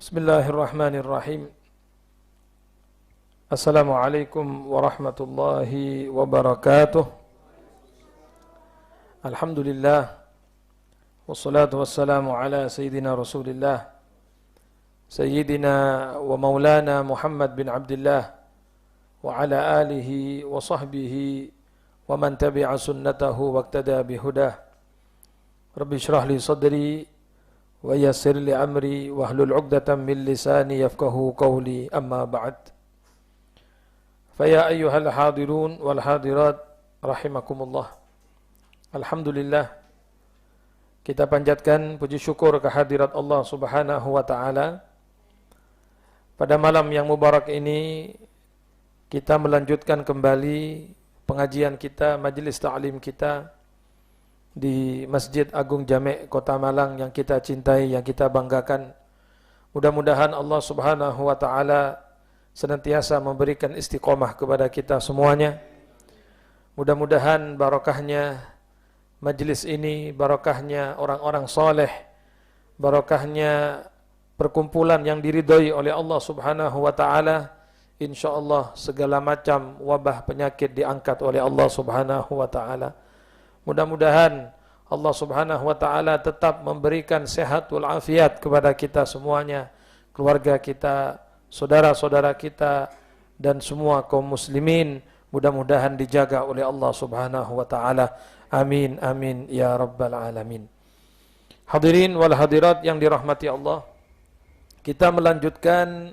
Bismillahirrahmanirrahim. Assalamualaikum warahmatullahi wabarakatuh. Alhamdulillah. Wassalatu wassalamu ala Sayyidina Rasulillah Sayyidina wa maulana Muhammad bin Abdullah wa ala alihi wa sahbihi wa man tabi'a sunnatahu wa iqtada bihudah. Rabbi shrah li sadri wa yassir li amri wahlul 'uqdatam min lisani yafqahu qawli, amma ba'd. Fa ya ayyuhal hadirun wal hadirat rahimakumullah. Alhamdulillah, kita panjatkan puji syukur kehadirat Allah Subhanahu wa taala. Pada malam yang mubarak ini kita melanjutkan kembali pengajian kita, majelis ta'lim kita di Masjid Agung Jamek Kota Malang yang kita cintai, yang kita banggakan. Mudah-mudahan Allah Subhanahu wa taala senantiasa memberikan istiqomah kepada kita semuanya. Mudah-mudahan barokahnya majelis ini, barokahnya orang-orang soleh, barokahnya perkumpulan yang diridhoi oleh Allah Subhanahu wa taala, insyaallah segala macam wabah penyakit diangkat oleh Allah Subhanahu wa taala. Mudah-mudahan Allah Subhanahu wa taala tetap memberikan sehat wal afiat kepada kita semuanya, keluarga kita, saudara-saudara kita, dan semua kaum muslimin. Mudah-mudahan dijaga oleh Allah Subhanahu wa taala. Amin amin ya rabbal alamin. Hadirin wal hadirat yang dirahmati Allah, kita melanjutkan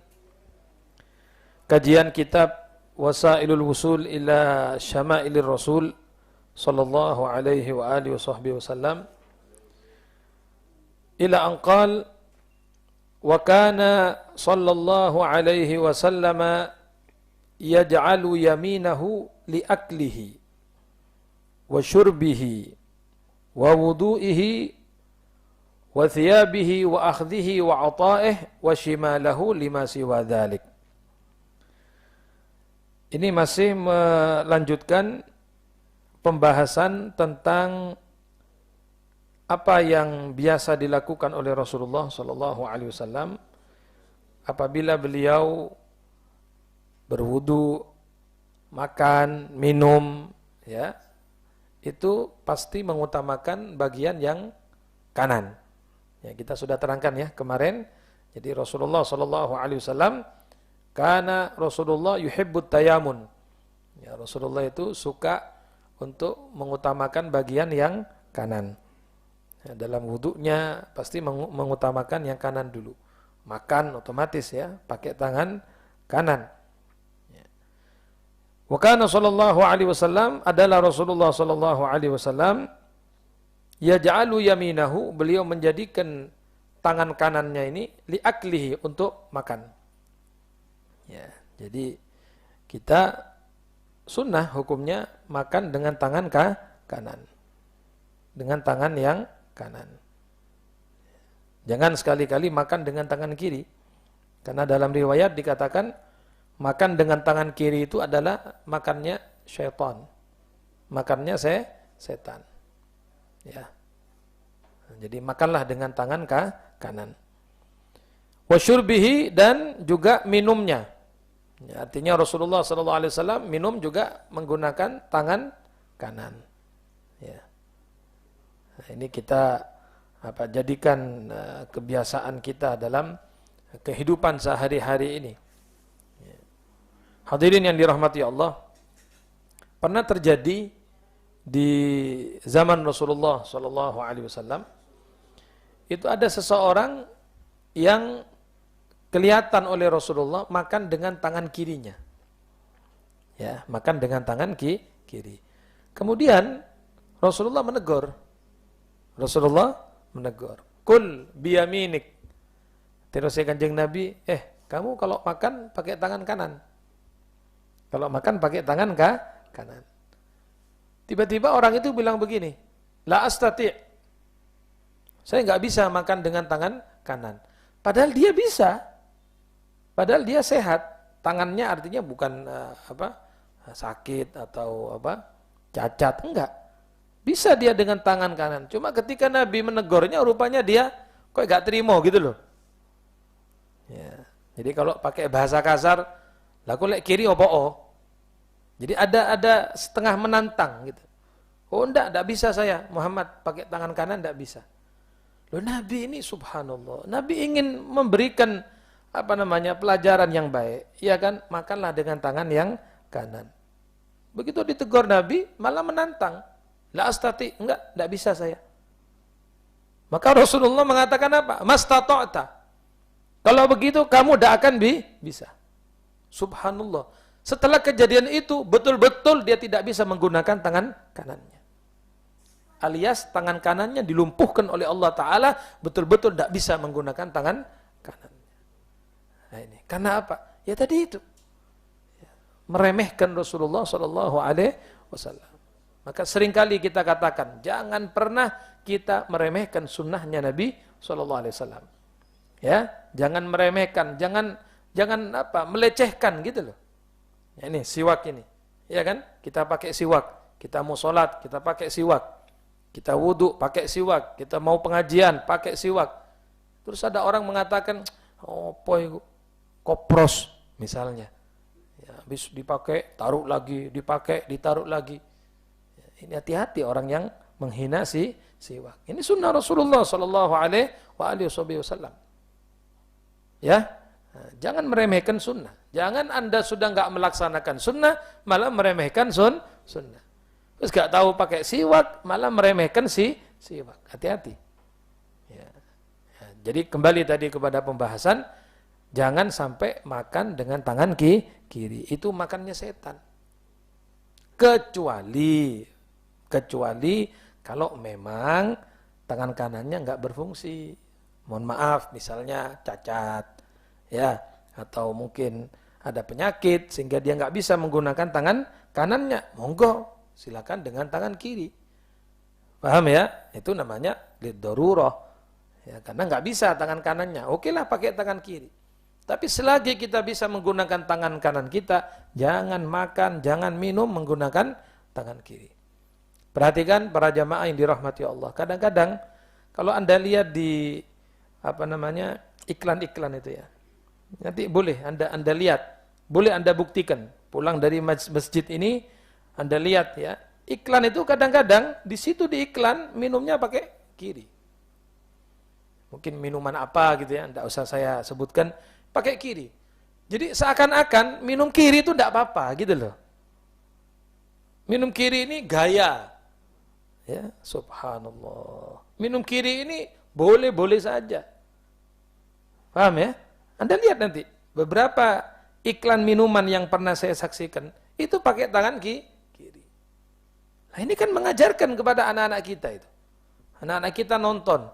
kajian kitab Wasailul Wusul ila Syamailir Rasul sallallahu alaihi wa alihi wasallam, ila anqal wa kana sallallahu alaihi wasallam yaj'alu yaminahu li aklihi wa syurbihi wa wudu'ihi wa thiyabihi wa akhdhihi wa ata'ihi wa shimalahu lima siwa dhalik. Ini masih melanjutkan pembahasan tentang apa yang biasa dilakukan oleh Rasulullah sallallahu alaihi wasallam apabila beliau berwudu, makan, minum, ya. Itu pasti mengutamakan bagian yang kanan. Ya, kita sudah terangkan ya kemarin. Jadi Rasulullah sallallahu alaihi wasallam kana Rasulullah yuhibbut tayamun. Ya, Rasulullah itu suka untuk mengutamakan bagian yang kanan. Ya, dalam wudunya pasti mengutamakan yang kanan dulu. Makan otomatis ya, pakai tangan kanan. Ya. Wa kana sallallahu alaihi wasallam, adalah Rasulullah sallallahu alaihi wasallam yaj'alu yaminahu, beliau menjadikan tangan kanannya ini li aklihi, untuk makan. Ya, jadi kita sunnah hukumnya makan dengan tangan kanan. Dengan tangan yang kanan. Jangan sekali-kali makan dengan tangan kiri. Karena dalam riwayat dikatakan makan dengan tangan kiri itu adalah makannya syaitan. Makannya setan. Ya. Jadi makanlah dengan tangan kanan. Wa syurbihi, dan juga minumnya. Ya, artinya Rasulullah SAW minum juga menggunakan tangan kanan. Ya. Nah, ini kita jadikan kebiasaan kita dalam kehidupan sehari-hari ini. Ya. Hadirin yang dirahmati Allah, pernah terjadi di zaman Rasulullah SAW, itu ada seseorang yang kelihatan oleh Rasulullah makan dengan tangan kirinya. Ya, makan dengan tangan kiri. Kemudian Rasulullah menegur. Kul biyaminik. Terus Kanjeng Nabi, kamu kalau makan pakai tangan kanan. Kalau makan pakai tangan kanan. Tiba-tiba orang itu bilang begini, la astati'. Saya enggak bisa makan dengan tangan kanan. Padahal dia bisa. Padahal dia sehat, tangannya artinya bukan sakit atau cacat, enggak. Bisa dia dengan tangan kanan. Cuma ketika Nabi menegurnya, rupanya dia kok enggak terima gitu loh. Ya. Jadi kalau pakai bahasa kasar, laku lek kiri opo o. Jadi ada setengah menantang gitu. Oh enggak bisa saya Muhammad pakai tangan kanan enggak bisa. Loh Nabi ini subhanallah, Nabi ingin memberikan pelajaran yang baik. Ya kan? Makanlah dengan tangan yang kanan. Begitu ditegur Nabi, malah menantang. La astati, enggak bisa saya. Maka Rasulullah mengatakan apa? Mastata'ta. Kalau begitu kamu tidak akan bisa. Subhanallah. Setelah kejadian itu, betul-betul dia tidak bisa menggunakan tangan kanannya. Alias tangan kanannya dilumpuhkan oleh Allah Ta'ala, betul-betul tidak bisa menggunakan tangan kanannya. Nah ini, karena apa? Ya tadi itu. Meremehkan Rasulullah SAW. Maka seringkali kita katakan, jangan pernah kita meremehkan sunnahnya Nabi SAW. Ya, jangan meremehkan, jangan melecehkan gitu loh. Ya, ini siwak ini, ya kan? Kita pakai siwak, kita mau sholat, kita pakai siwak. Kita wudhu pakai siwak, kita mau pengajian pakai siwak. Terus ada orang mengatakan, oh poy kopros misalnya. Ya, habis dipakai, taruh lagi, dipakai, ditaruh lagi. Ya, ini hati-hati orang yang menghina siwak. Ini sunnah Rasulullah Sallallahu Alaihi Wasallam. Ya, nah, jangan meremehkan sunnah. Jangan Anda sudah nggak melaksanakan sunnah, malah meremehkan sunnah. Terus gak tahu pakai siwak, malah meremehkan siwak. Hati-hati. Ya. Ya, jadi kembali tadi kepada pembahasan, jangan sampai makan dengan tangan kiri. Itu makannya setan. Kecuali kalau memang tangan kanannya nggak berfungsi. Mohon maaf, misalnya cacat, ya, atau mungkin ada penyakit sehingga dia nggak bisa menggunakan tangan kanannya. Monggo. Silakan dengan tangan kiri. Paham ya? Itu namanya liddarurah. Ya, karena nggak bisa tangan kanannya. Okelah pakai tangan kiri. Tapi selagi kita bisa menggunakan tangan kanan kita, jangan makan, jangan minum menggunakan tangan kiri. Perhatikan para jamaah yang dirahmati Allah. Kadang-kadang kalau Anda lihat di iklan-iklan itu ya. Nanti boleh Anda lihat, boleh Anda buktikan. Pulang dari masjid ini Anda lihat ya, iklan itu kadang-kadang di situ di iklan minumnya pakai kiri. Mungkin minuman apa gitu ya, enggak usah saya sebutkan, pakai kiri. Jadi seakan-akan minum kiri itu enggak apa-apa gitu loh. Minum kiri ini gaya. Ya, subhanallah. Minum kiri ini boleh-boleh saja. Paham ya? Anda lihat nanti beberapa iklan minuman yang pernah saya saksikan itu pakai tangan kiri. Nah ini kan mengajarkan kepada anak-anak kita itu. Anak-anak kita nonton.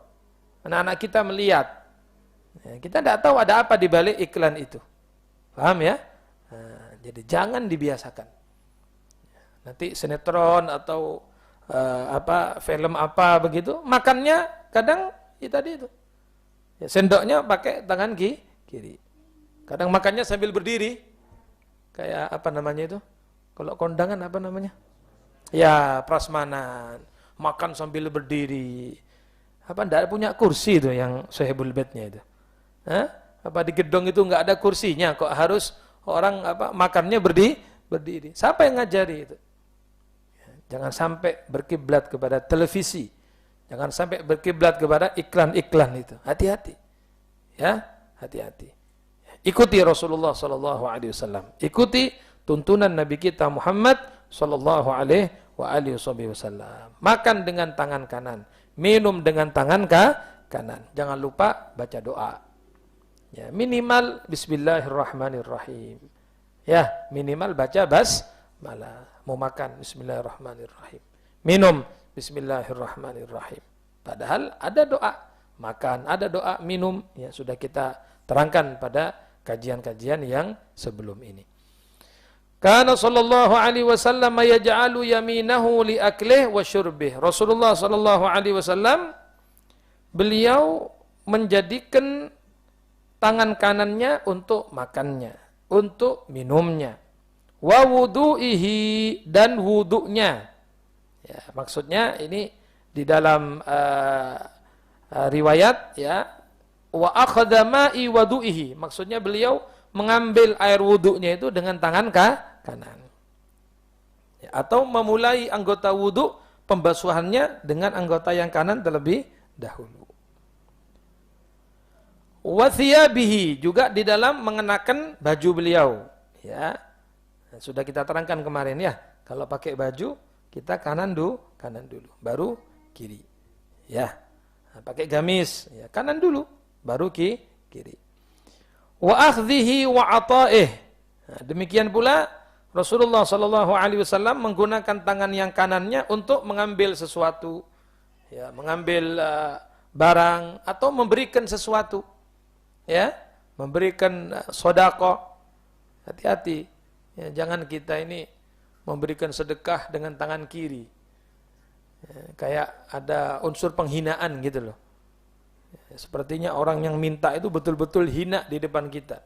Anak-anak kita melihat. Ya, kita tidak tahu ada apa di balik iklan itu. Paham ya? Nah, jadi jangan dibiasakan. Nanti sinetron atau film apa begitu, makannya kadang ya tadi itu. Ya, sendoknya pakai tangan kiri. Kadang makannya sambil berdiri. Kayak apa namanya itu? Kalau kondangan apa namanya? Ya, prasmanan, makan sambil berdiri. Apa enggak punya kursi itu yang sahibul bednya itu? Hah? Apa di gedung itu enggak ada kursinya kok harus orang makannya berdiri? Siapa yang ngajari itu? Ya, jangan sampai berkiblat kepada televisi. Jangan sampai berkiblat kepada iklan-iklan itu. Hati-hati. Ya, hati-hati. Ikuti Rasulullah sallallahu alaihi wasallam. Ikuti tuntunan Nabi kita Muhammad sallallahu alaihi wasallam. Makan dengan tangan kanan, minum dengan tangan kanan. Jangan lupa baca doa. Ya, minimal bismillahirrahmanirrahim. Ya, minimal baca basmalah. Mau makan bismillahirrahmanirrahim. Minum bismillahirrahmanirrahim. Padahal ada doa makan, ada doa minum, ya sudah kita terangkan pada kajian-kajian yang sebelum ini. Kana sallallahu alaihi wasallam yaj'alu yaminahu li aklih wa syurbih. Rasulullah sallallahu alaihi wasallam beliau menjadikan tangan kanannya untuk makannya, untuk minumnya. Wa wudu'ihi dan wudu'nya. Ya, maksudnya ini di dalam riwayat ya, wa akhadha ma'i wudu'ihi. Maksudnya beliau mengambil air wudunya itu dengan tangan kanan. Ya, atau memulai anggota wudu pembasuhannya dengan anggota yang kanan terlebih dahulu. Wa thiyabihi, juga di dalam mengenakan baju beliau. Ya, sudah kita terangkan kemarin ya. Kalau pakai baju kita kanan dulu, baru kiri. Ya, pakai gamis, ya, kanan dulu, baru kiri. Wa akhdhihi wa ata'ih. Nah, demikian pula Rasulullah SAW menggunakan tangan yang kanannya untuk mengambil sesuatu, ya, mengambil barang atau memberikan sesuatu. Ya, memberikan sedekah. Hati-hati, ya, jangan kita ini memberikan sedekah dengan tangan kiri. Ya, kayak ada unsur penghinaan gitu loh. Ya, sepertinya orang yang minta itu betul-betul hina di depan kita,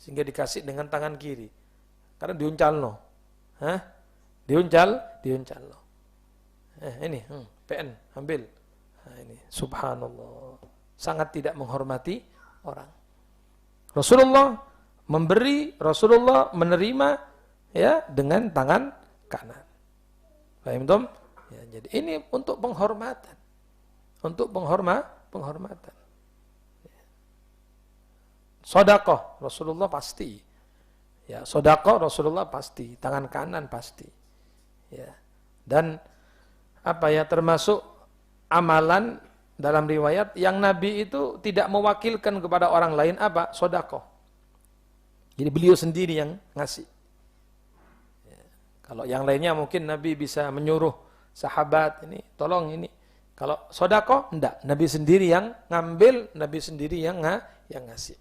sehingga dikasih dengan tangan kiri. Karena diuncal no, diuncal no. Ini PN ambil. Nah, ini subhanallah, sangat tidak menghormati orang. Rasulullah memberi, Rasulullah menerima, ya, dengan tangan kanan. Paham tom? Ya, jadi ini untuk penghormatan, penghormatan. Sedekah Rasulullah pasti, ya, sedekah Rasulullah pasti, tangan kanan pasti, ya. Dan apa ya, termasuk amalan dalam riwayat yang Nabi itu tidak mewakilkan kepada orang lain apa? Sedekah. Jadi beliau sendiri yang ngasih. Ya. Kalau yang lainnya mungkin Nabi bisa menyuruh sahabat ini, tolong ini. Kalau sedekah enggak, Nabi sendiri yang ngambil, Nabi sendiri yang ngasih.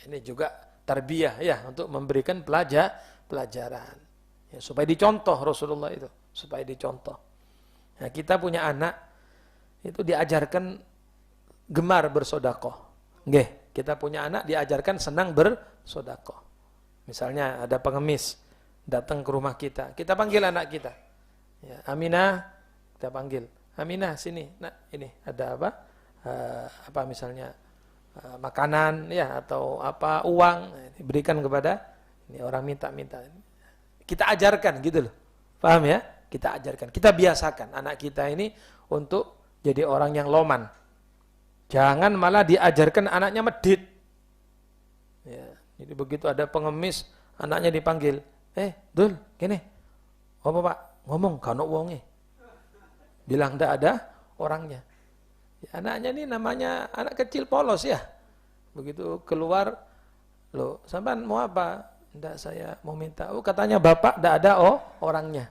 Ini juga tarbiyah ya, untuk memberikan pelajaran. Ya, supaya dicontoh Rasulullah itu, supaya dicontoh. Nah, kita punya anak itu diajarkan gemar bersedekah. Nggih, kita punya anak diajarkan senang bersedekah. Misalnya ada pengemis datang ke rumah kita panggil anak kita. Ya, Aminah, kita panggil. Aminah sini, nak, ini ada apa? Apa misalnya makanan ya, atau apa uang, berikan kepada ini orang minta. Kita ajarkan gitu loh. Paham ya? Kita ajarkan, kita biasakan anak kita ini untuk jadi orang yang loman. Jangan malah diajarkan anaknya medit. Ya, jadi begitu ada pengemis, anaknya dipanggil, Dul, gini, apa Pak, ngomong, kano wonge. Bilang tidak ada orangnya. Ya, anaknya ini namanya anak kecil polos ya. Begitu keluar, loh, sampean mau apa? Tidak, saya mau minta. Oh, katanya Bapak tidak ada orangnya.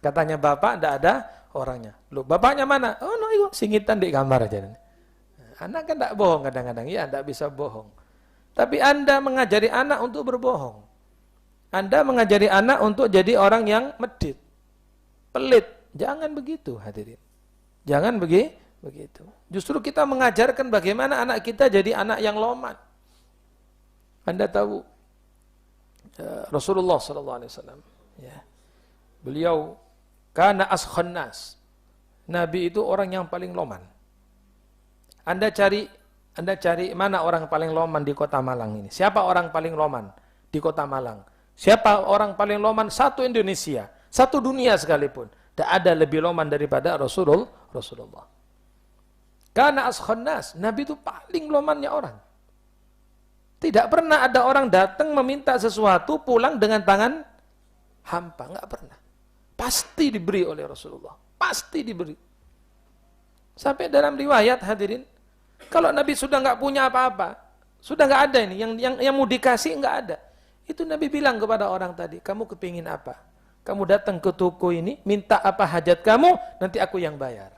Katanya Bapak tidak ada orangnya. Loh, bapaknya mana? Oh, no, itu singitan di kamar aja. Anak kan tidak bohong kadang-kadang. Ya, tidak bisa bohong. Tapi Anda mengajari anak untuk berbohong. Anda mengajari anak untuk jadi orang yang medit, pelit. Jangan begitu, hadirin. Jangan begitu. Justru kita mengajarkan bagaimana anak kita jadi anak yang loman. Anda tahu Rasulullah SAW, ya, beliau kana askhan nas. Nabi itu orang yang paling loman. Anda cari mana orang paling loman di kota Malang ini? Siapa orang paling loman di kota Malang? Siapa orang paling loman satu Indonesia, satu dunia sekalipun? Tidak ada lebih loman daripada Rasulullah. Kana askhan nas. Nabi itu paling lomannya orang. Tidak pernah ada orang datang meminta sesuatu pulang dengan tangan hampa, enggak pernah. Pasti diberi oleh Rasulullah. Pasti diberi. Sampai dalam riwayat, hadirin, kalau Nabi sudah enggak punya apa-apa, sudah enggak ada ini, yang mau dikasih enggak ada. Itu Nabi bilang kepada orang tadi, kamu kepingin apa? Kamu datang ke toko ini, minta apa hajat kamu, nanti aku yang bayar.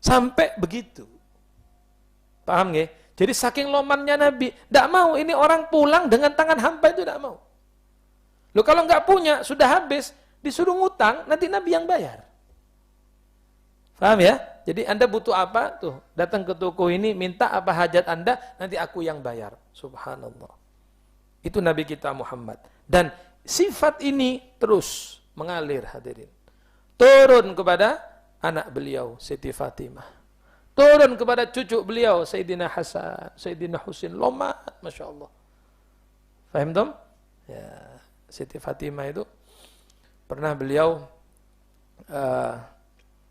Sampai begitu. Paham nggak? Jadi saking lomannya Nabi, tidak mau ini orang pulang dengan tangan hampa, itu tidak mau. Loh, kalau nggak punya, sudah habis, disuruh ngutang, nanti Nabi yang bayar. Paham ya? Jadi Anda butuh apa? Tuh, datang ke toko ini, minta apa hajat Anda, nanti aku yang bayar. Subhanallah. Itu Nabi kita Muhammad. Dan sifat ini terus mengalir, hadirin. Turun kepada anak beliau, Siti Fatimah. turun kepada cucu beliau Sayyidina Hasan, Sayyidina Husain, lomat, Masya Allah. Faham tom? Ya, Siti Fatimah itu pernah beliau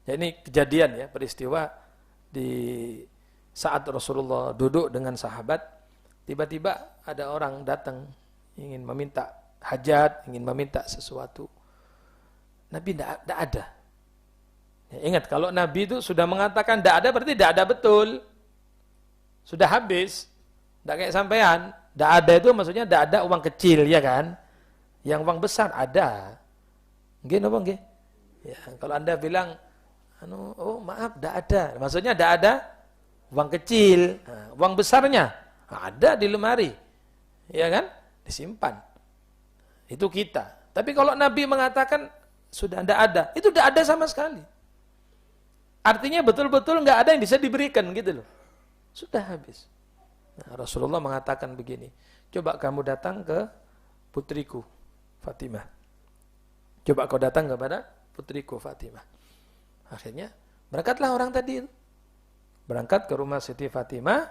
ya ini kejadian ya, peristiwa di saat Rasulullah duduk dengan sahabat, tiba-tiba ada orang datang ingin meminta hajat, ingin meminta sesuatu. Nabi tidak ada. Ya, ingat, kalau Nabi itu sudah mengatakan tidak ada, berarti tidak ada betul. Sudah habis. Tidak kayak sampean. Tidak ada itu maksudnya tidak ada uang kecil, ya kan? Yang uang besar ada. Nggih napa nggih? Ya, kalau Anda bilang, oh maaf, tidak ada. Maksudnya tidak ada uang kecil. Nah, uang besarnya ada di lemari. Ya kan? Disimpan. Itu kita. Tapi kalau Nabi mengatakan sudah tidak ada, itu tidak ada sama sekali. Artinya betul-betul nggak ada yang bisa diberikan gitu loh. Sudah habis. Nah, Rasulullah mengatakan begini, coba kamu datang ke putriku Fatimah. Coba kau datang kepada putriku Fatimah. Akhirnya berangkatlah orang tadi itu. Berangkat ke rumah Siti Fatimah,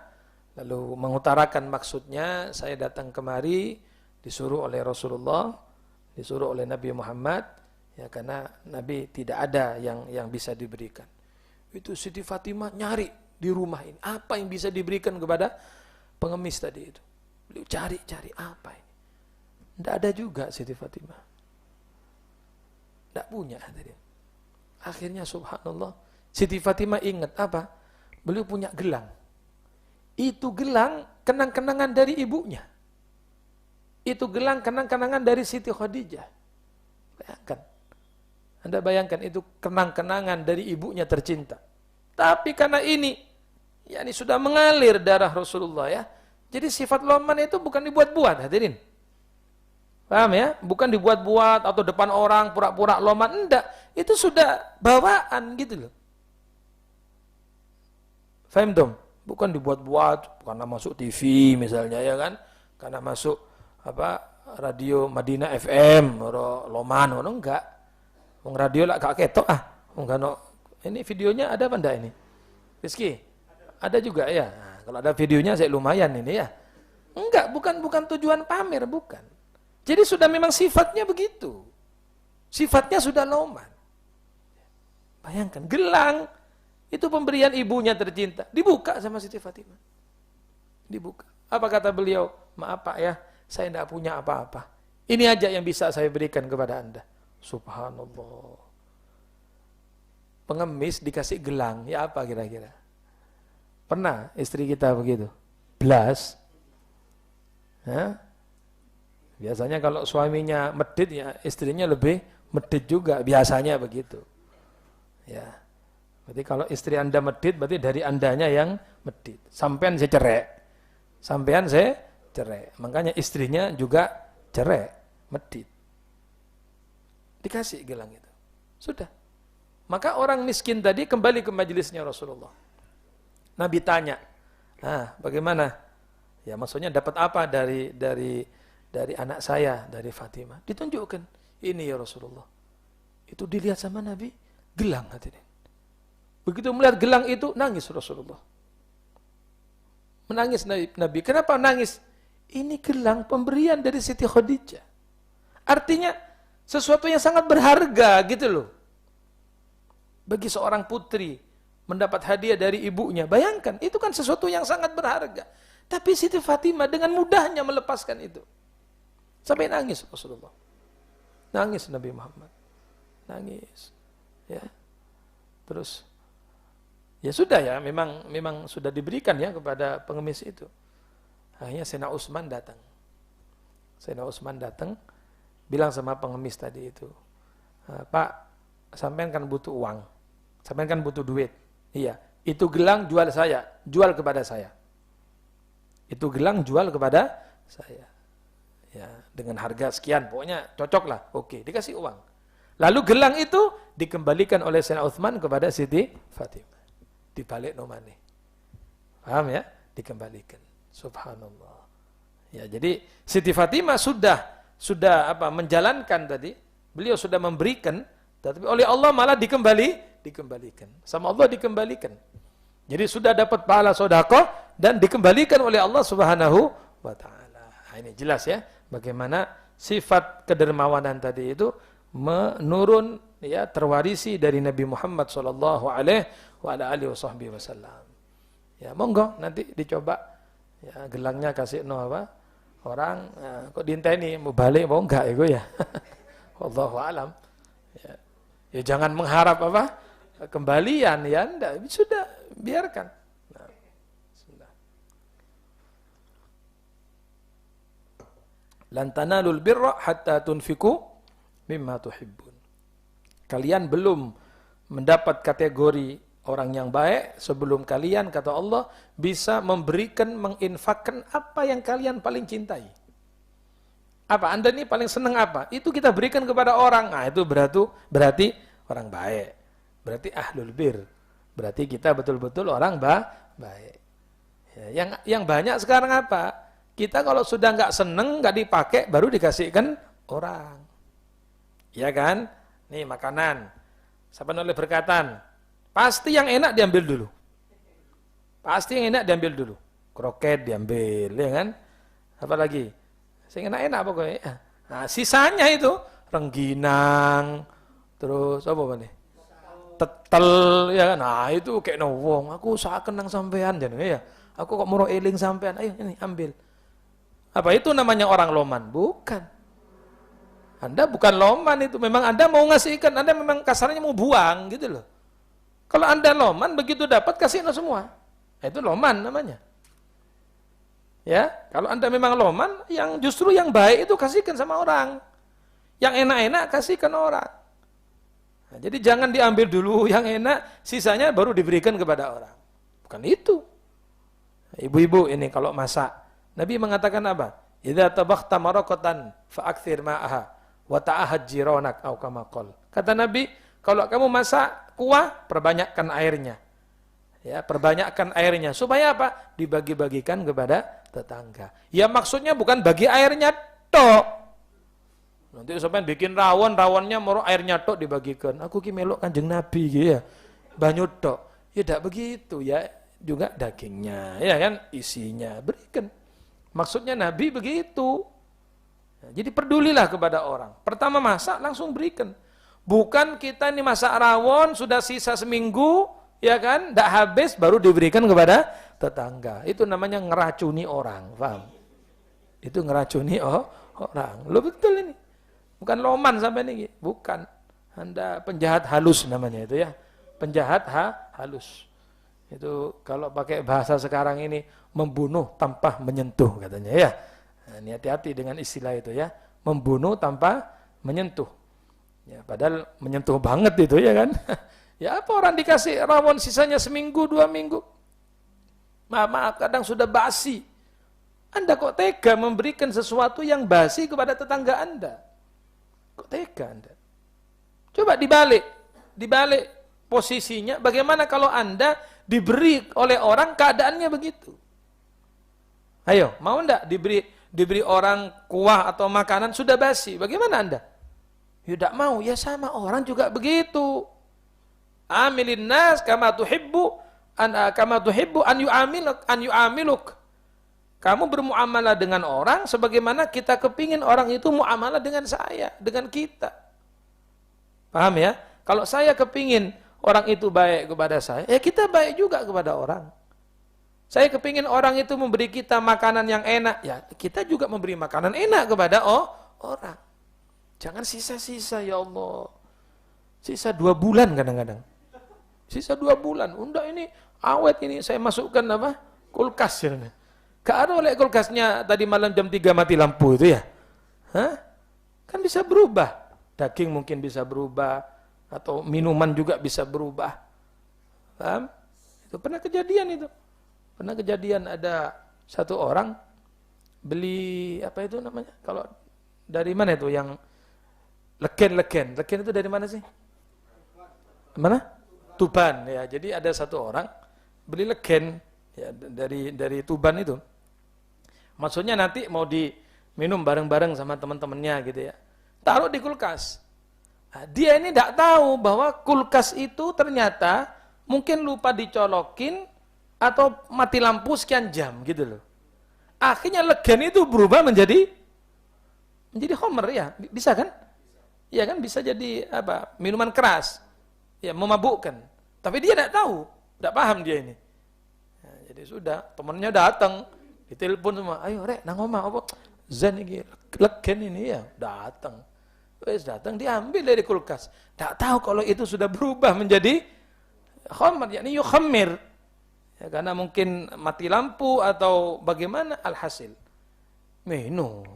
lalu mengutarakan maksudnya, saya datang kemari disuruh oleh Rasulullah, disuruh oleh Nabi Muhammad, ya karena Nabi tidak ada yang bisa diberikan. Itu Siti Fatimah nyari di rumah ini, apa yang bisa diberikan kepada pengemis tadi itu. Beliau cari apa ini. Tidak ada juga Siti Fatimah. Tidak punya tadi. Akhirnya subhanallah, Siti Fatimah ingat apa? Beliau punya gelang. Itu gelang kenang-kenangan dari ibunya. Itu gelang kenang-kenangan dari Siti Khadijah. Bayangkan. Anda bayangkan itu kenang-kenangan dari ibunya tercinta. Tapi karena ini sudah mengalir darah Rasulullah ya. Jadi sifat loman itu bukan dibuat-buat, hadirin. Paham ya? Bukan dibuat-buat atau depan orang pura-pura loman, enggak. Itu sudah bawaan gitu loh. Faham dong? Bukan dibuat-buat, karena masuk TV misalnya ya kan. Karena masuk radio Madinah FM, loman, enggak. Wong radio lah gak ketok enggak no. Ini videonya ada apa enggak ini? Rizky? Ada juga ya. Nah, kalau ada videonya saya lumayan ini ya. Enggak, bukan tujuan pamer, bukan. Jadi sudah memang sifatnya begitu. Sifatnya sudah loman. Bayangkan, gelang itu pemberian ibunya tercinta, dibuka sama Siti Fatimah. Dibuka. Apa kata beliau? Maaf Pak ya, saya tidak punya apa-apa. Ini aja yang bisa saya berikan kepada Anda. Subhanallah. Pengemis dikasih gelang, ya apa kira-kira? Pernah istri kita begitu? Belas. Ya? Biasanya kalau suaminya medit ya istrinya lebih medit juga, biasanya begitu. Ya. Berarti kalau istri Anda medit berarti dari Andanya yang medit. Sampean saya cerai. Sampean saya cerai. Makanya istrinya juga cerai, medit. Dikasih gelang itu. Sudah. Maka orang miskin tadi kembali ke majelisnya Rasulullah. Nabi tanya, bagaimana? Ya maksudnya dapat apa dari anak saya, dari Fatimah? Ditunjukkan, ini ya Rasulullah. Itu dilihat sama Nabi, gelang hatinya. Begitu melihat gelang itu, nangis Rasulullah. Menangis Nabi. Kenapa nangis? Ini gelang pemberian dari Siti Khadijah. Artinya, sesuatu yang sangat berharga gitu loh. Bagi seorang putri mendapat hadiah dari ibunya. Bayangkan, itu kan sesuatu yang sangat berharga. Tapi Siti Fatimah dengan mudahnya melepaskan itu. Sampai nangis Rasulullah. Nangis Nabi Muhammad. Nangis. Ya. Terus, ya sudah ya, memang sudah diberikan ya kepada pengemis itu. Akhirnya Sayyidina Utsman datang. Sayyidina Utsman datang, bilang sama pengemis tadi itu, Pak, sampean kan butuh uang. Sampean kan butuh duit. Iya, itu gelang jual saya, jual kepada saya. Itu gelang jual kepada saya. Ya, dengan harga sekian, pokoknya cocok lah. Oke, dikasih uang. Lalu gelang itu dikembalikan oleh Sayyidina Utsman kepada Siti Fatimah. Dibalik nomane. Paham ya? Dikembalikan. Subhanallah. Ya, jadi Siti Fatimah sudah menjalankan tadi. Beliau sudah memberikan, tapi oleh Allah malah dikembalikan. Sama Allah dikembalikan. Jadi sudah dapat pahala sedekah dan dikembalikan oleh Allah Subhanahu wa taala. Nah, ini jelas ya bagaimana sifat kedermawanan tadi itu menurun ya, terwarisi dari Nabi Muhammad sallallahu alaihi wasallam. Ya, monggo nanti dicoba ya, gelangnya kasih apa? Orang kok diinteni mau balik mau enggak ya. Wallahu alam. Ya. Ya jangan mengharap apa? Kembalian ya, enggak, sudah biarkan. Nah, bismillah. Lan tanalul birra hatta tunfiku mimma tuhibbun. Kalian belum mendapat kategori orang yang baik sebelum kalian, kata Allah, bisa memberikan, menginfakkan apa yang kalian paling cintai. Apa? Anda ini paling senang apa? Itu kita berikan kepada orang. Nah, itu berarti orang baik. Berarti ahlul bir. Berarti kita betul-betul orang baik. Ya, yang banyak sekarang apa? Kita kalau sudah nggak seneng, nggak dipakai, baru dikasihkan orang. Ya kan? Nih makanan. Siapa oleh berkatan? Pasti yang enak diambil dulu. Pasti yang enak diambil dulu. Kroket diambil, ya kan? Apalagi? Yang enak-enak pokoknya. Nah, sisanya itu rengginang, terus apa nih? Tetel, ya kan? Nah, itu kayak wong, aku sak kenang sampean jan ya. Aku kok muro eling sampean. Ayo ini ambil. Apa itu namanya orang loman? Bukan. Anda bukan loman itu, memang Anda mau ngasihkan, Anda memang kasarnya mau buang gitu loh. Kalau Anda loman begitu dapat kasih semua. Itu loman namanya. Ya, kalau Anda memang loman, yang justru yang baik itu kasihkan sama orang. Yang enak-enak kasihkan orang. Nah, jadi jangan diambil dulu yang enak, sisanya baru diberikan kepada orang. Bukan itu. Ibu-ibu ini kalau masak, Nabi mengatakan apa? Idza tabakhta maraqatan fa'akthir ma'aha wa ta'ahad jiranak au kama qol. Kata Nabi, kalau kamu masak kuah, perbanyakkan airnya. Ya, perbanyakkan airnya supaya apa? Dibagi-bagikan kepada tetangga. Ya maksudnya bukan bagi airnya tok. Nanti sampean bikin rawon, rawonnya moro airnya tok dibagikan. Aku ki melok Kanjeng Nabi gitu ya. Banyu tok. Ya tidak begitu ya. Juga dagingnya, ya kan, isinya berikan. Maksudnya Nabi begitu. Nah, jadi pedulilah kepada orang. Pertama masak langsung berikan. Bukan kita ini masak rawon sudah sisa seminggu, ya kan, tidak habis baru diberikan kepada tetangga. Itu namanya ngeracuni orang, paham? Itu ngeracuni orang. Lo betul ini. Bukan loman sampai ini, bukan. Anda penjahat halus namanya itu ya. Penjahat halus. Itu kalau pakai bahasa sekarang ini membunuh tanpa menyentuh katanya ya. Nah, ini hati-hati dengan istilah itu ya. Membunuh tanpa menyentuh. Ya, padahal menyentuh banget itu ya kan. Ya apa orang dikasih rawon sisanya seminggu, 2 minggu. Maaf, kadang sudah basi. Anda kok tega memberikan sesuatu yang basi kepada tetangga Anda? Kok tega Anda? Coba dibalik posisinya, bagaimana kalau Anda diberi oleh orang keadaannya begitu? Ayo, mau enggak diberi orang kuah atau makanan sudah basi? Bagaimana Anda? Ya tidak mau, ya sama orang juga begitu. Amilin nas kama tuhibbu an yu'amiluk. Kamu bermuamalah dengan orang sebagaimana kita kepingin orang itu muamalah dengan saya, dengan kita. Paham ya? Kalau saya kepingin orang itu baik kepada saya, ya kita baik juga kepada orang. Saya kepingin orang itu memberi kita makanan yang enak, ya kita juga memberi makanan enak kepada orang. Jangan sisa-sisa ya Allah. Sisa 2 bulan kadang-kadang. Sisa 2 bulan. Unda ini awet ini saya masukkan apa? Kulkas ya. Gak ada oleh kulkasnya tadi malam jam 3 mati lampu itu ya. Hah? Kan bisa berubah. Daging mungkin bisa berubah. Atau minuman juga bisa berubah. Paham? Itu pernah kejadian itu. Pernah kejadian ada satu orang beli apa itu namanya? Kalau dari mana itu yang legen. Legen itu dari mana sih? Mana? Tuban ya. Jadi ada satu orang beli legen ya, dari Tuban itu. Maksudnya nanti mau diminum bareng-bareng sama teman-temannya gitu ya. Taruh di kulkas. Nah, dia ini tidak tahu bahwa kulkas itu ternyata mungkin lupa dicolokin atau mati lampu sekian jam gitu loh. Akhirnya legen itu berubah menjadi khamr ya, bisa kan? Ya kan, bisa jadi apa? Minuman keras, ya memabukkan. Tapi dia tidak tahu, tidak paham dia ini. Ya, jadi sudah, temannya datang, ditelepon semua, ayo rek, nang omah apa? Zan ini legen ini ya, datang. Wes datang diambil dari kulkas. Tidak tahu kalau itu sudah berubah menjadi khamr, yakni yukhammir. Ya, karena mungkin mati lampu atau bagaimana, alhasil minum.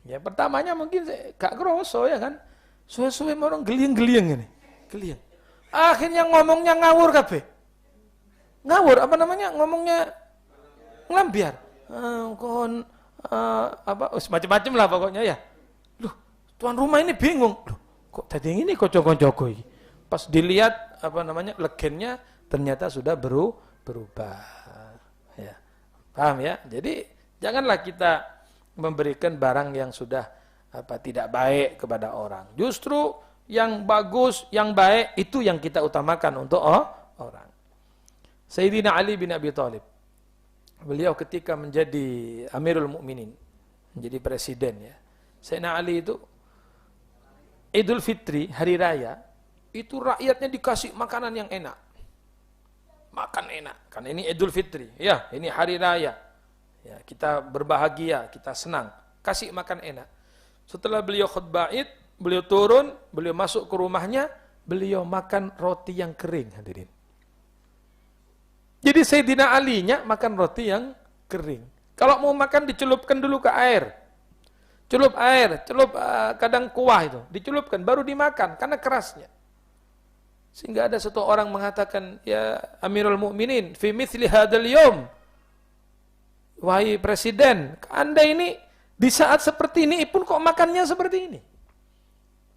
Ya pertamanya mungkin gak kroso ya kan, suwe-suwe orang geliang ini, geliang. Akhirnya ngomongnya ngawur kabeh, ngawur apa namanya, ngomongnya ngelambiar, macam-macam lah pokoknya ya. Loh, tuan rumah ini bingung, loh kok tadi ini kocok-kocok ini. Pas dilihat apa namanya legennya, ternyata sudah berubah. Ya. Paham ya? Jadi janganlah kita memberikan barang yang sudah tidak baik kepada orang. Justru yang bagus, yang baik itu yang kita utamakan untuk orang. Sayyidina Ali bin Abi Thalib, beliau ketika menjadi Amirul Mukminin, menjadi presiden ya. Sayyidina Ali itu Idul Fitri, hari raya, itu rakyatnya dikasih makanan yang enak. Makan enak, kan ini Idul Fitri, ya ini hari raya, ya kita berbahagia, kita senang, kasih makan enak. Setelah beliau khutbah Id, beliau turun, beliau masuk ke rumahnya, beliau makan roti yang kering, hadirin. Jadi Sayyidina Ali-nya makan roti yang kering. Kalau mau makan dicelupkan dulu ke air, celup kadang kuah itu, dicelupkan baru dimakan karena kerasnya. Sehingga ada satu orang mengatakan, ya Amirul Mukminin, fi mithli hadzal yaum, wahai presiden, Anda ini di saat seperti ini pun kok makannya seperti ini.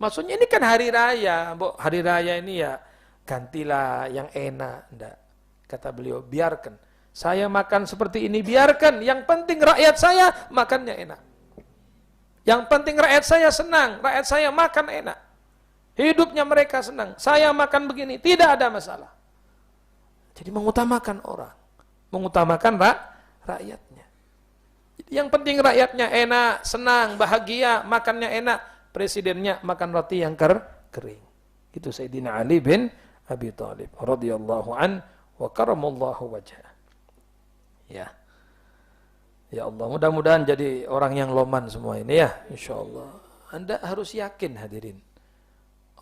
Maksudnya ini kan hari raya, hari raya ini ya gantilah yang enak. Enggak. Kata beliau, biarkan. Saya makan seperti ini, biarkan. Yang penting rakyat saya makannya enak. Yang penting rakyat saya senang, rakyat saya makan enak. Hidupnya mereka senang. Saya makan begini, tidak ada masalah. Jadi mengutamakan orang, mengutamakan rakyatnya. Jadi yang penting rakyatnya enak, senang, bahagia, makannya enak. Presidennya makan roti yang kering. Itu Sayyidina Ali bin Abi Thalib radhiyallahu an wa karamallahu wajhah. Ya. Ya Allah, mudah-mudahan jadi orang yang loman semua ini ya, insyaallah. Anda harus yakin hadirin.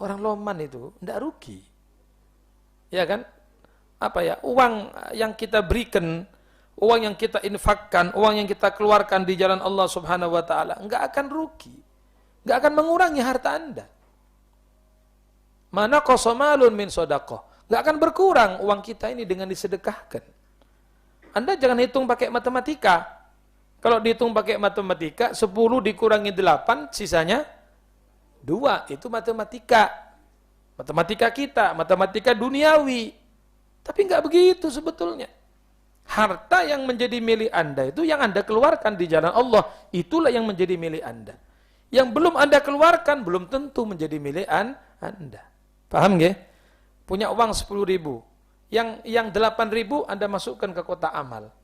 Orang loman itu tidak rugi. Ya kan? Apa ya? Uang yang kita berikan, uang yang kita infakkan, uang yang kita keluarkan di jalan Allah Subhanahu wa taala enggak akan rugi. Enggak akan mengurangi harta Anda. Mana qasamalun min shadaqah. Enggak akan berkurang uang kita ini dengan disedekahkan. Anda jangan hitung pakai matematika. Kalau dihitung pakai matematika, 10 dikurangi 8, sisanya 2, itu matematika. Matematika kita, matematika duniawi. Tapi enggak begitu sebetulnya. Harta yang menjadi milik Anda itu yang Anda keluarkan di jalan Allah, itulah yang menjadi milik Anda. Yang belum Anda keluarkan, belum tentu menjadi milik Anda. Paham nggih? Punya uang 10.000. Yang 8.000 Anda masukkan ke kotak amal.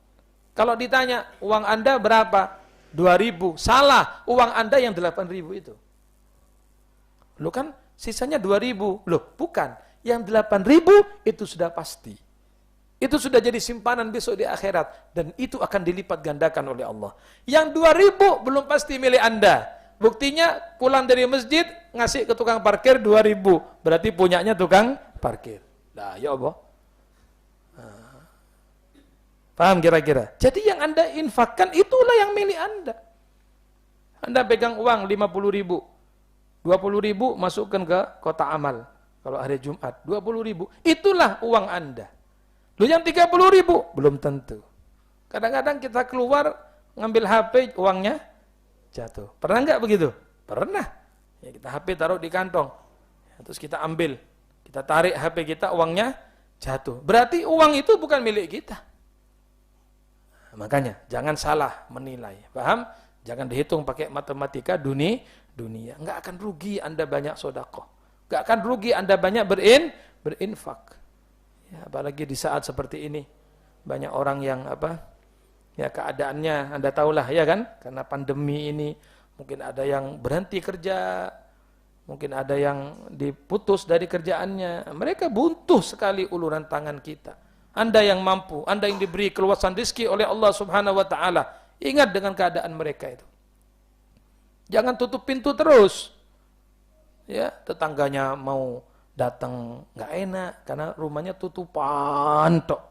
Kalau ditanya, uang Anda berapa? 2.000. Salah, uang Anda yang 8.000 itu. Loh kan sisanya 2.000. Loh bukan, yang 8.000 itu sudah pasti. Itu sudah jadi simpanan besok di akhirat. Dan itu akan dilipat gandakan oleh Allah. Yang 2.000 belum pasti milik Anda. Buktinya pulang dari masjid, ngasih ke tukang parkir 2.000. Berarti punyanya tukang parkir. Nah ya Allah. Paham kira-kira? Jadi yang Anda infakkan itulah yang milik Anda. Anda pegang uang 50.000. 20.000 masukkan ke kotak amal. Kalau hari Jumat, 20.000. Itulah uang Anda. Loh yang 30.000 belum tentu. Kadang-kadang kita keluar ngambil HP, uangnya jatuh. Pernah enggak begitu? Pernah. Ya, kita HP taruh di kantong. Ya, terus kita ambil. Kita tarik HP kita, uangnya jatuh. Berarti uang itu bukan milik kita. Nah, makanya jangan salah menilai. Paham? Jangan dihitung pakai matematika dunia. Enggak akan rugi Anda banyak sedekah. Enggak akan rugi Anda banyak berinfak. Ya, apalagi di saat seperti ini banyak orang yang ya keadaannya Anda tahulah ya kan, karena pandemi ini mungkin ada yang berhenti kerja, mungkin ada yang diputus dari kerjaannya. Mereka butuh sekali uluran tangan kita. Anda yang mampu, Anda yang diberi keluasan rezeki oleh Allah Subhanahu wa taala, ingat dengan keadaan mereka itu. Jangan tutup pintu terus. Ya, tetangganya mau datang nggak enak karena rumahnya tutupan tok.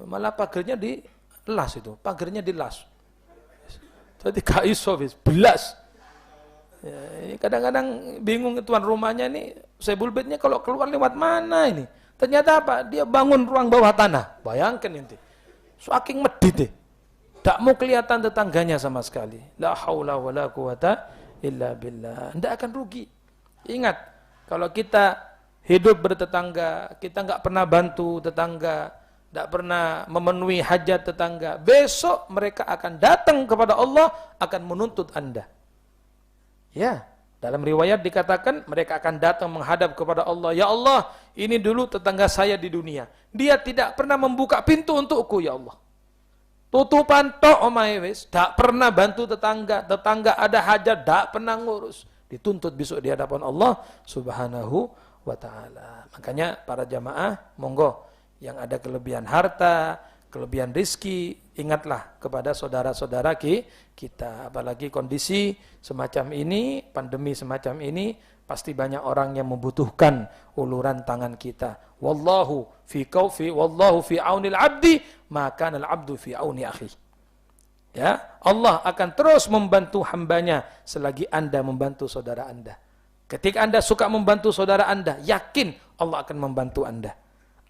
Malah pagarnya dilas itu, pagarnya dilas. Jadi gak iso wis, belas. Ya, kadang-kadang bingung tuan rumahnya ini, sebul bednya kalau keluar lewat mana ini? Ternyata apa? Dia bangun ruang bawah tanah. Bayangkan inti. Saking medit. Tak mau kelihatan tetangganya sama sekali. La haula wala quwata illa billah. Anda akan rugi. Ingat, kalau kita hidup bertetangga, kita enggak pernah bantu tetangga, enggak pernah memenuhi hajat tetangga, besok mereka akan datang kepada Allah, akan menuntut Anda. Ya, dalam riwayat dikatakan mereka akan datang menghadap kepada Allah. Ya Allah, ini dulu tetangga saya di dunia. Dia tidak pernah membuka pintu untukku, ya Allah. Tutupan tok omahe wis, tak pernah bantu tetangga. Tetangga ada hajat, tak pernah ngurus. Dituntut besok di hadapan Allah Subhanahu wa taala. Makanya para jamaah, monggo yang ada kelebihan harta, kelebihan rizki, ingatlah kepada saudara-saudara kita. Apalagi kondisi semacam ini, pandemi semacam ini, pasti banyak orang yang membutuhkan uluran tangan kita. Wallahu fi aunil abdi, maka al abdu fi auni akhi. Ya, Allah akan terus membantu hambanya selagi Anda membantu saudara Anda. Ketika Anda suka membantu saudara Anda, yakin Allah akan membantu Anda.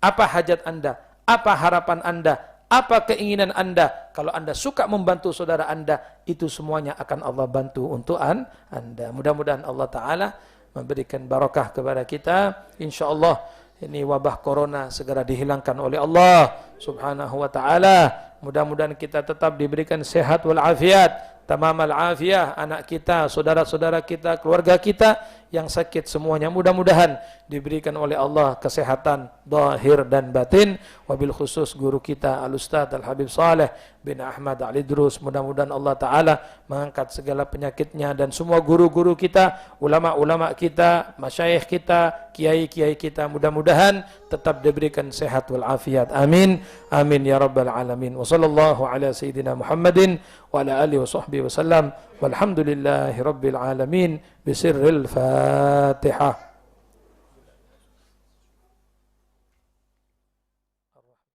Apa hajat Anda? Apa harapan Anda? Apa keinginan Anda? Kalau Anda suka membantu saudara Anda, itu semuanya akan Allah bantu untuk Anda. Mudah-mudahan Allah Ta'ala memberikan barakah kepada kita. InsyaAllah ini wabah corona segera dihilangkan oleh Allah Subhanahu wa Ta'ala. Mudah-mudahan kita tetap diberikan sehat wal afiat, tamamal afiyah, anak kita, saudara-saudara kita, keluarga kita yang sakit semuanya mudah-mudahan diberikan oleh Allah kesehatan zahir dan batin. Wabil khusus guru kita Al-Ustaz Al-Habib Saleh bin Ahmad Al-Idrus, mudah-mudahan Allah Ta'ala mengangkat segala penyakitnya, dan semua guru-guru kita, ulama-ulama kita, masyayikh kita, kiai-kiai kita, mudah-mudahan tetap diberikan sehat wal afiat. Amin, amin ya rabbal alamin. Wa sallallahu ala sayyidina Muhammadin wa ala alihi wa sahbihi wa sallam, walhamdulillahi rabbil alamin, bisirril Fatihah.